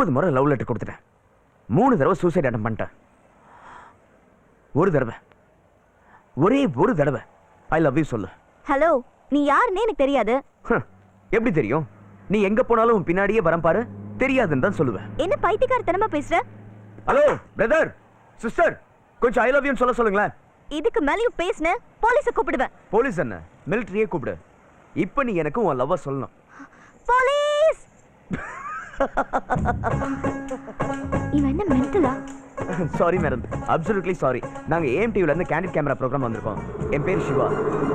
30 முறை love letter கொடுத்துட்டேன். 3 தடவை சூசைட் அட்டம் பண்ணிட்டேன். ஒரு தடவை, ஒரே ஒரு தடவை ஐ லவ் யூ சொல்லு. ஹலோ, நீ யாருன்னே எனக்கு தெரியாது. எப்படி தெரியும்? நீ எங்க போனாலும் பின்னாடியே வரம் பாரு, தெரியாதுன்னு தான் சொல்லுவேன். என்ன பைத்தியக்காரத்தனமா பேசுற? ஹலோ பிரதர், சிஸ்டர், கொஞ்சம் ஐ லவ் யூ சொல்ல சொல்லுங்களேன். இதுக்கு மேலயும் பேசுன போலீஸை கூப்பிடுவேன். போலீஸ் என்ன, மிலிட்டரியே கூப்பிடு. இப்போ நீ எனக்கு உன் லவ்வ சொல்லணும். போலீஸ்! இவன் என்ன மென்டலா? Sorry madam, absolutely sorry. நாங்க ஏஎம்டிவில இருந்து கேண்டிட் கேமரா ப்ரோக்ராம் வந்திருக்கோம். என் பேர் சிவா.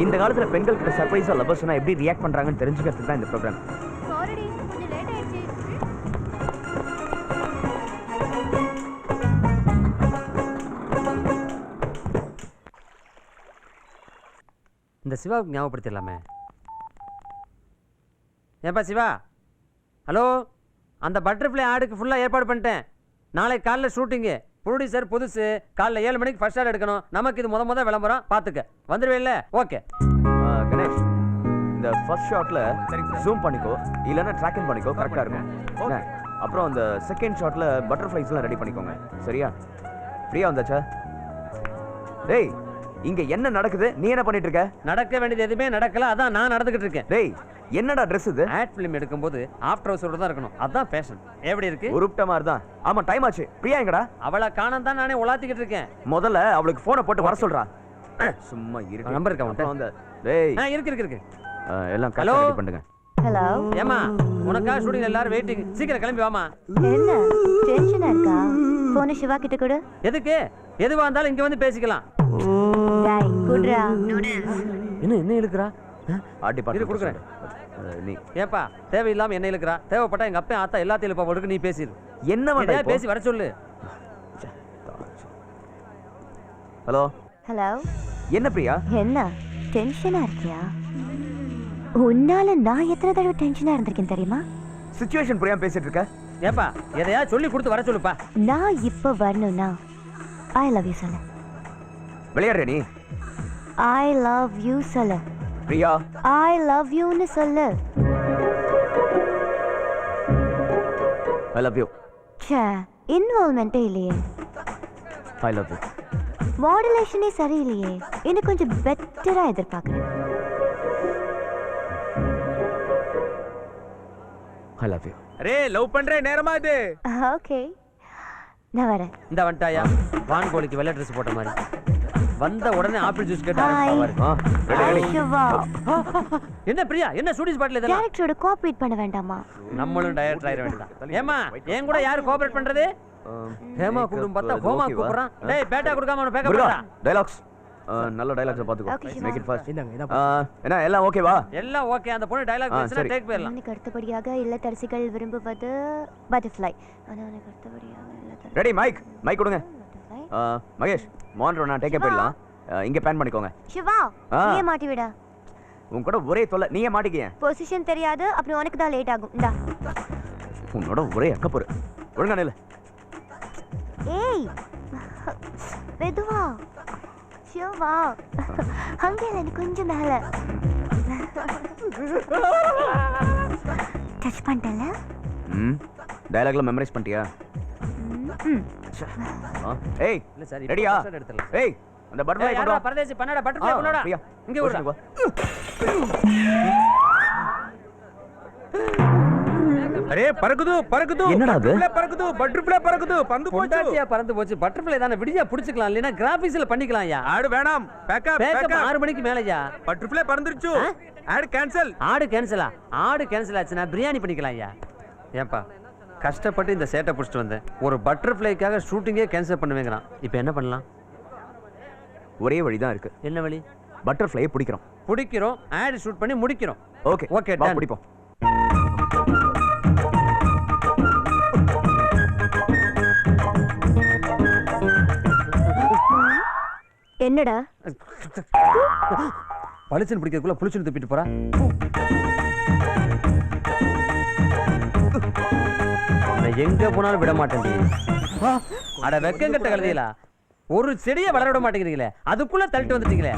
இந்த காலத்துல பெண்கள் கிட்ட சர்ப்ரைஸா லவ் சொன்னா எப்படி ரியாக்ட் பண்றாங்கன்னு தெரிஞ்சுக்கிறதுக்கு தான் இந்த ப்ரோக்ராம். சாரிடி, கொஞ்சம் லேட் ஆயிடுச்சு. இந்த சிவாவுக்கு ஞாபகப்படுத்திடலாமே. ஏப்பா சிவா, ஹலோ, அந்த பட்டர்ஃப்ளை ஆடுக்கு ஃபுல்லாக ஏற்பாடு பண்ணிட்டேன். நாளைக்கு காலைல ஷூட்டிங்கு. ப்ரொடியூசர் புதுசு, காலைல 7 மணிக்கு ஃபர்ஸ்ட் ஷாட் எடுக்கணும். நமக்கு இது முத விளம்பரம். பார்த்துக்க, வந்துடுவேல்ல? ஓகே கணேஷ், இந்த ஃபர்ஸ்ட் ஷாட்ல ஜூம் பண்ணிக்கோ, இல்லைன்னா ட்ராக்கிங் பண்ணிக்கோ, கரெக்டாக இருக்கும். அப்புறம் அந்த செகண்ட் ஷாட்ல பட்டர்ஃப்ளைஸ்லாம் ரெடி பண்ணிக்கோங்க. சரியா? ஃப்ரீயா வந்தாச்சா? டேய், இங்க என்ன நடக்குது? நீ என்ன பண்ணிட்டு இருக்க? நடக்க வேண்டியது எதுவுமே நடக்கல, அதான் நான் நடந்துகிட்டு இருக்கேன். டேய், என்னடா ட்ரெஸ் இது? ஆட் ஃபிலிம் எடுக்கும்போது ஆஃப்டர் ஹவுஸோட தான் இருக்கணும், அதான் ஃபேஷன். எப்படி இருக்கு? உருப்ட மாதிரி தான். ஆமா, டைம் ஆச்சு. பிரியா எங்கடா? அவளை காணோம் தான் நானே உலாத்திக்கிட்டு இருக்கேன். முதல்ல அவளுக்கு போனை போட்டு வர சொல்றா. சும்மா இருக்கு. நம்பர் இருக்கா உன்கிட்ட? வந்து டேய், இருக்கு. எல்லாம் கரெக்ட்டா பண்ணுங்க. ஹலோ ஏமா, உனக்கா ஷூட்டிங் எல்லாரும் வெயிட்டிங். சீக்கிரம் கிளம்பி வாமா. என்ன டென்ஷனா இருக்கா? போன் சிவா கிட்ட கொடு. எதுக்கு? எதுவா இருந்தாலும் இங்க வந்து பேசிக்கலாம். டேய் குட்ரா நூடுல்ஸ். என்ன இழுக்குறா? ஆட்டி பாட்டு கொடுக்குறேன். நீ ஏப்பா, தேவையில்லாம என்ன இழுக்குறா? தேவைப்பட்டா எங்க அப்பா ஆத்தா எல்லாத்தையும் இழுப்பா போடுக்கு. நீ பேசிடு. என்ன வந்தா பேசி வர சொல்லு. ஹலோ ஹலோ, என்ன பிரியா? என்ன டென்ஷனா இருக்கியா? உன்னால நான் எத்தனை தடவை டென்ஷனா இருந்திருக்கேன் தெரியுமா? சிச்சுவேஷன் புரியாம பேசிட்டு இருக்க. ஏப்பா, எதையா சொல்லி கொடுத்து வர சொல்லுப்பா. நான் இப்ப வரணும்னா ஐ லவ் யூ சொல்லு. விளையாடுற நீ? ஐ லவ் யூ சொல்லு. பிரியா, ஐ லவ் யூன்னு சொல்லு. I love you. ச்சே, இன்வால்வ்மென்ட்டே இல்லையே. I love you. மாடுலேஷனே சரியில்லையே. இன்னும் கொஞ்சம் பெட்டரா எதிர்பார்க்கிறேன். I love you. Array, love பண்ற நேரமா இது? ஓகே, நான் வரேன். இந்த வந்துட்டாயா? வான் கோழிக்கு வெள்ளை ட்ரெஸ் போட்ட மாதிரி வந்த உடனே ஆப்பிள் ஜூஸ் கேட்டு சிவா, என்ன பிரியா, என்ன ஸ்டூடியோ ஸ்பாட்ல இதெல்லாம்? டைரக்டரோட கோஆபரேட் பண்ண வேண்டாமா? நம்மளும் டைரக்டர் ஆயிர வேண்டாம். ஏமா, ஏன் கூட யாரு கோஆபரேட் பண்றது? ஹேமா கூப்பிடும் பார்த்தா ஹோமா கூப்பிடுறான். டேய், பேட்டா கொடுக்காம அவன பேக்கப் பண்றா. டயலாக்ஸ் நல்ல டயலாக்ஸ் பாத்துக்கோ. Okay, make it fast. இந்தாங்க. என்ன எல்லாம் ஓகேவா? எல்லாம் ஓகே. அந்த பொண்ணு டயலாக் பேசினா டேக் போயிரலாம். எனக்கு அடுத்தபடியாக இல்லத்தரசிகள் விரும்புவது பட்டர்ஃப்ளை. எனக்கு அடுத்தபடியாக இல்லத்தரசி. ரெடி? மைக் கொடுங்க. மகேஷ், மானிட்டர் நான் டேக் போயிடலாம். இங்க பேன் பண்ணிக்கோங்க. சிவா, நீயே மாட்டி விட. உன் கூட ஒரே தொல்லை. நீயே மாட்டிக்கிய. பொசிஷன் தெரியாது, அப்புறம் உனக்கு தான் லேட் ஆகும். இந்தா. உன்னோட ஒரே அக்கப்பொரு. ஒழுங்கா நில்லு. ஏய், மெதுவா. சிவா, அங்கே இல்லை, கொஞ்சம் மேல. டச் பண்ணிட்டல? டயலாக்ல மெமரைஸ் பண்ணிட்டியா? ஏய், இல்ல சார், ரெடியா? எடுத்துறலாம். ஏய், அந்த பட்டர்ஃப்ளை கொண்டு வா. பரதேசி பண்ணடா, பட்டர்ஃப்ளை கொண்டுடா. இங்க விடுடா. அரே, பறக்குது. என்னடா அது? பட்டர்ஃப்ளை பறக்குது. பந்து போச்சு. பொண்டாட்டியா பறந்து போச்சு. பட்டர்ஃப்ளை தான, விடியா புடிச்சுக்கலாம். இல்லனா கிராபிக்ஸ்ல பண்ணிக்கலாம்யா. ஆடு வேணாம். பேக்கப் 6 மணிக்கு மேலயா? பட்டர்ஃப்ளை பறந்துருச்சு. ஆடு கேன்சல். ஆடு கேன்சலா? ஆடு கேன்சல் ஆச்சுனா பிரியாணி பண்ணிக்கலாம்யா. ஏப்பா, கஷ்டப்பட்டு இந்த சேட்டை புடிச்சிட்டு வந்தேன். ஒரு பட்டர்ஃப்ளைக்காக ஷூட்டிங்கே கேன்சல் பண்ணுவேங்கறான். இப்போ என்ன பண்ணலாம்? ஒரே வழி தான் இருக்கு. என்ன வழி? பட்டர்ஃப்ளையை பிடிக்கிறோம். ஆட் ஷூட் பண்ணி முடிக்கிறோம். ஓகே, வா பிடிப்போம். என்னடா பளிச்சுன்னு பிடிக்கிறதுக்குள்ள புளிச்சுன்னு துப்பிட்டு போறா. எங்க போனாலும் விட மாட்டேன்டி. அட வெக்கங்கட்ட கழுதிகளா, ஒரு செடியை வளர விட மாட்டேங்கிறீங்களே, அதுக்குள்ள தள்ளிட்டு வந்துட்டீங்களே.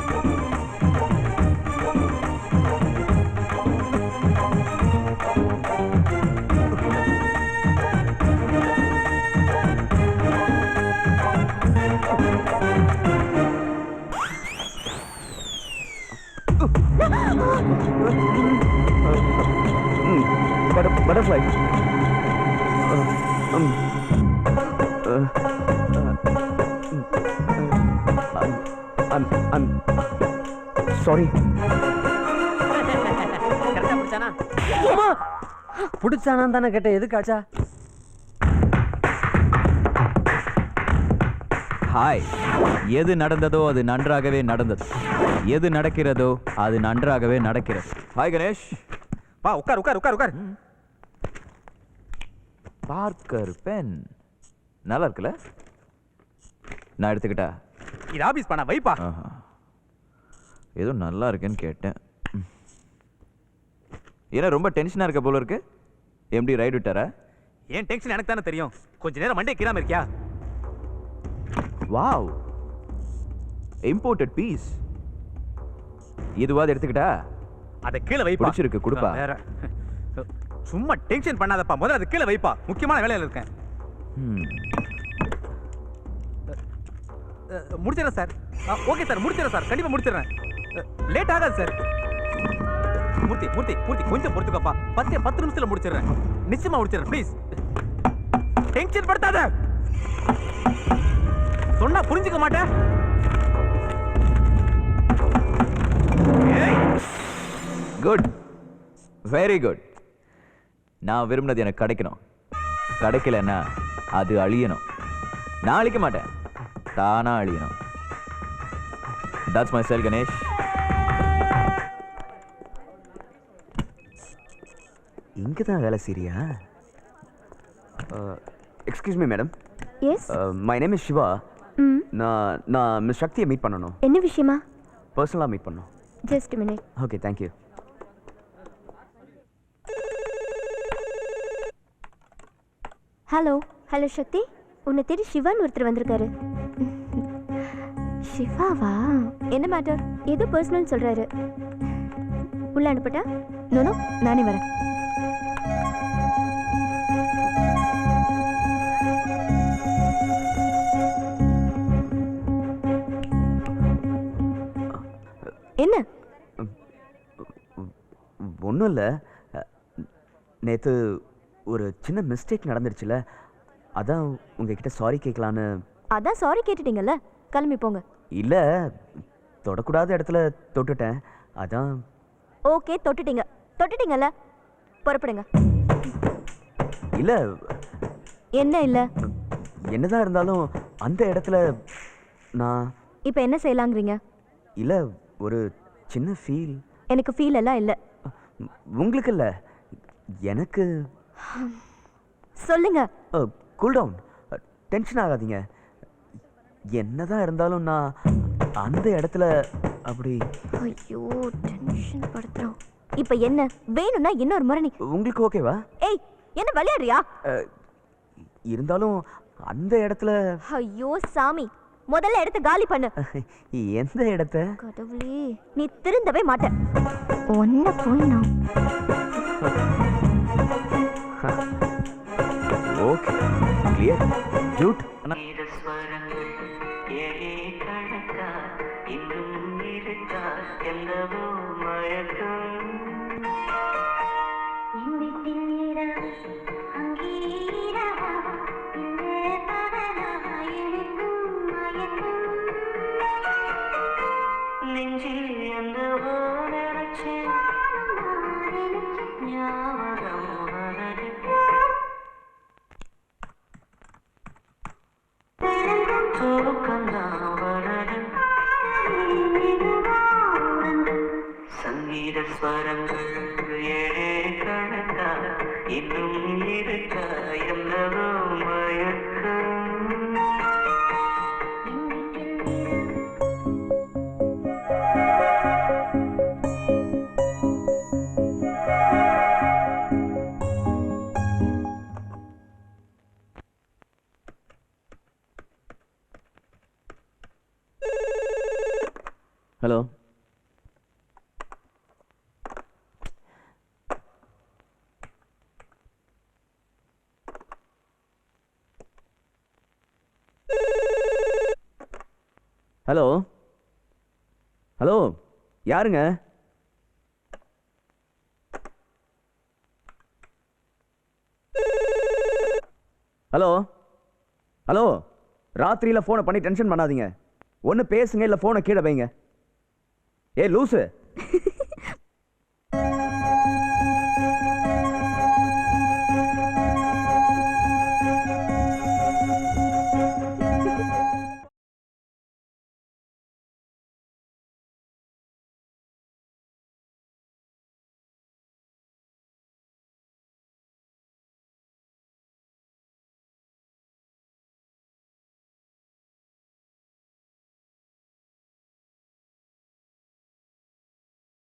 பட்டர்ஃப்ளை. சாரி. கரெக்டா பிடிச்சானா? பிடிச்சானான்னு தானே கேட்டேன், எதுக்காச்சா? ஹாய். எது நடந்ததோ அது நன்றாகவே நடந்தது, எது நடக்கிறதோ அது நன்றாகவே நடக்கிறது. ஹாய் கணேஷ். வா உட்கார் உட்கார் உட்கார் உட்கார். பார்க்கர் பென் நல்லா இருக்குல்ல? நான் எடுத்துக்கிட்டா? இது ஆபீஸ் பண்ண வைப்பா. ஆஹா. ஏதோ நல்லா இருக்கேன்னு கேட்டேன். ஏன்னா ரொம்ப டென்ஷனா இருக்க போல இருக்கு. எம்டி ரைடு விட்டாரா? ஏன் டென்ஷன் எனக்கு தானே தெரியும். கொஞ்ச நேரம் மண்டே கீராம இருக்கியா? Wow, imported piece. இதுவாது எடுத்துக்கிட்டா? அதை கீழே வைப்பா. பிடிச்சிருக்கு, கொடுப்பா. வேற சும்மா டென்ஷன் பண்ணாதப்பா, முதல்ல அதை கீழே வைப்பா. முக்கியமான வேலையில இருக்கேன். முடிச்சிடறேன் சார். ஓகே சார், முடிச்சிடறேன் சார், கண்டிப்பா முடிச்சிடறேன். லேட் ஆகாது சார். மூர்த்தி மூர்த்தி மூர்த்தி கொஞ்சம் பொறுத்துக்கப்பா. 10 நிமிஷத்துல முடிச்சிடறேன். நிச்சயமா முடிச்சிடறேன். Please tension படுத்தாத. சொன்னா புரிஞ்சுக்க மாட்டேன். Good, very good. நான் விரும்பினது எனக்கு கிடைக்கணும். கிடைக்கலன்னா அது அழியணும். நான் அழிக்க மாட்டேன், தானா அழியணும். That's my style Ganesh. இங்கே தான் வேலை செய்றியா? Excuse me madam. Yes. My name is Shiva. ம். நான் மிஸ் சக்தியை மீட் பண்ணணும். என்ன விஷயமா? பர்சனலாக மீட் பண்ணணும். Just minute. Okay, thank you. Hello hello Shakti, உன்னை தேடி சிவான்னு ஒருத்தர் வந்திருக்காரு. சிவாவா? என்ன மேட்டர்? ஏதோ பர்சனல் சொல்றாரு. உள்ள அனுப்பட்டா? நோ, நானே வரேன். என்ன? ஒன்றும் இல்லை, நேற்று ஒரு சின்ன மிஸ்டேக் நடந்துருச்சுல, அதான் உங்ககிட்ட சாரி கேட்கலான்னு. அதான் சாரி கேட்டுட்டீங்கல்ல, கிளம்பி போங்க. இல்லை, தொடக்கூடாத இடத்துல தொட்டுட்டேன், அதான். ஓகே, தொட்டுட்டீங்கல்ல, புறப்படுங்க. இல்லை, என்ன இல்லை? என்னதான் இருந்தாலும் அந்த இடத்துல நான். இப்போ என்ன செய்யலாங்கிறீங்க? இல்லை, ஒரு சின்ன ஃபீல். எனக்கு ஃபீல் எல்லாம் இல்லை. உங்களுக்கு இல்லை, எனக்கு. சொல்லுங்க. கூல் டவுன், டென்ஷன் ஆகாதீங்க. என்னதான் இருந்தாலும் நான் அந்த இடத்துல அப்படி. ஐயோ, டென்ஷன் படுத்துறோம். இப்போ என்ன வேணும்னா இன்னொரு முறை நீ. உங்களுக்கு ஓகேவா? ஏய், என்ன விளையாடுறியா? இருந்தாலும் அந்த இடத்துல. ஐயோ சாமி, முதல்ல எடுத்து காலி பண்ணு. எந்த இடத்த? கடவுளே, நீ திருந்தவே மாட்ட. ஒன்ன போய் நான். Okay, clear. ஜூட். சங்கீத ஸ்வரங்கள் ஏழே கணக்கா இன்னும் இருக்கா என்னவோ மயக்கம். ஹலோ. ஹலோ ஹலோ, யாருங்க? ஹலோ ஹலோ ராத்திரியில் ஃபோனை பண்ணி டென்ஷன் பண்ணாதீங்க. ஒன்று பேசுங்க, இல்லை ஃபோனை கீழே வைங்க. ஏ லூசு.